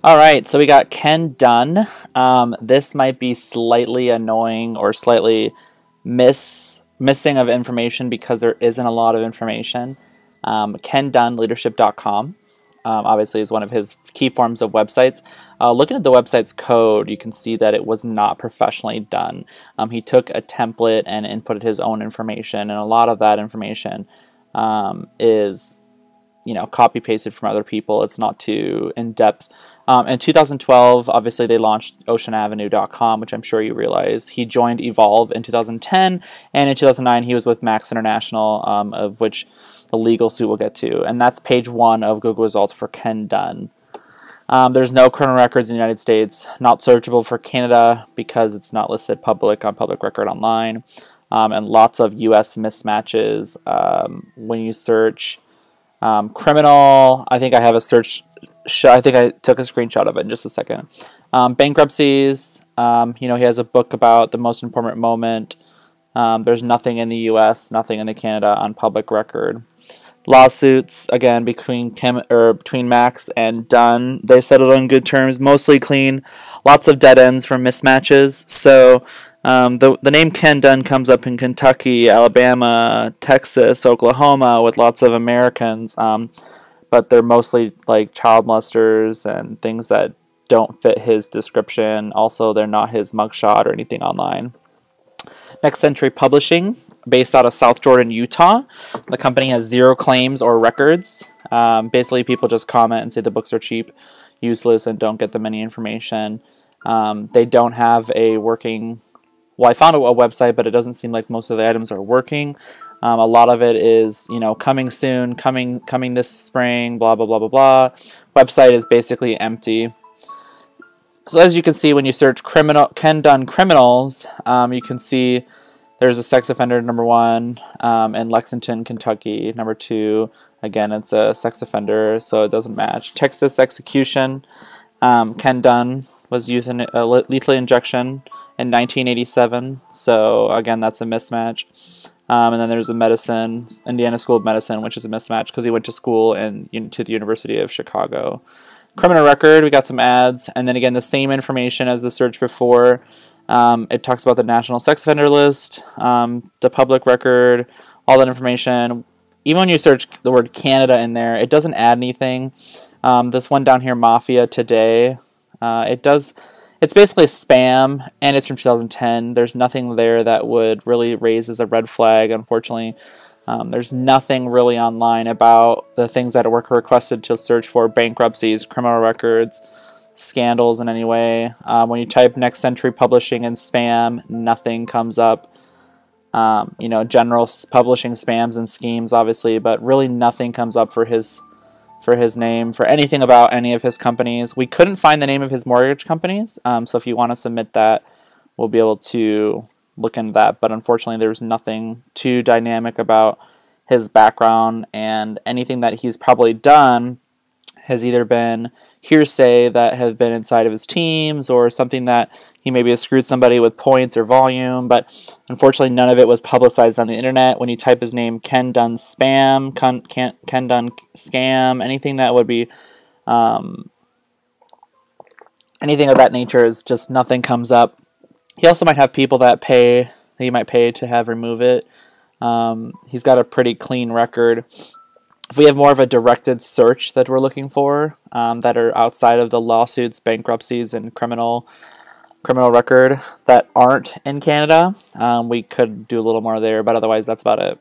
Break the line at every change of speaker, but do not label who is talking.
All right, so we got Ken Dunn. This might be slightly annoying or slightly missing of information because there isn't a lot of information. Ken Dunn, leadership.com, obviously is one of his key forms of websites. Looking at the website's code, you can see that it was not professionally done. He took a template and inputted his own information, and a lot of that information is copy pasted from other people. It's not too in depth. In 2012, obviously they launched oceanavenue.com, which I'm sure you realize. He joined Evolve in 2010, and in 2009 he was with Max International, of which the legal suit we'll get to. And that's page 1 of Google results for Ken Dunn. There's no criminal records in the United States, not searchable for Canada because it's not listed public on public record online, and lots of U.S. mismatches. When you search criminal, I think I have a search. I think I took a screenshot of it in just a second. Bankruptcies. He has a book about the most important moment. There's nothing in the U.S., nothing in Canada on public record. Lawsuits, again, between Max and Dunn. They settled on good terms, mostly clean. Lots of dead ends from mismatches. So the name Ken Dunn comes up in Kentucky, Alabama, Texas, Oklahoma, with lots of Americans. But they're mostly like child molesters and things that don't fit his description. Also, they're not his mugshot or anything online. Next Century Publishing, based out of South Jordan, Utah. The company has 0 claims or records. Basically, people just comment and say the books are cheap, useless, and don't get them any information. They don't have a working... Well, I found a website, but it doesn't seem like most of the items are working. A lot of it is, coming soon, coming this spring, blah, blah, blah, blah, blah. Website is basically empty. So as you can see, when you search Ken Dunn criminals, you can see there's a sex offender, number 1, in Lexington, Kentucky. Number 2, again, it's a sex offender, so it doesn't match. Texas execution, Ken Dunn was used in lethal injection in 1987, so again, that's a mismatch. And then there's a medicine, Indiana School of Medicine, which is a mismatch because he went to school to the University of Chicago. Criminal record, we got some ads, and then again the same information as the search before. It talks about the National Sex Offender List, the public record, all that information. Even when you search the word Canada in there, it doesn't add anything. This one down here, Mafia Today, it's basically spam, and it's from 2010. There's nothing there that would really raise as a red flag, unfortunately. There's nothing really online about the things that were requested to search for: bankruptcies, criminal records, scandals in any way. When you type Next Century Publishing in spam, nothing comes up. General publishing spams and schemes, obviously, but really nothing comes up for his name, for anything about any of his companies. We couldn't find the name of his mortgage companies, so if you want to submit that, we'll be able to look into that, but unfortunately there's nothing too dynamic about his background, and anything that he's probably done has either been hearsay that has been inside of his teams, or something that he maybe has screwed somebody with points or volume, but unfortunately none of it was publicized on the internet. When you type his name, Ken Dunn spam, Ken Dunn scam, anything that would be anything of that nature, is just nothing comes up. He also might have people that he might pay to have remove it. He's got a pretty clean record. If we have more of a directed search that we're looking for, that are outside of the lawsuits, bankruptcies, and criminal record that aren't in Canada, we could do a little more there, but otherwise that's about it.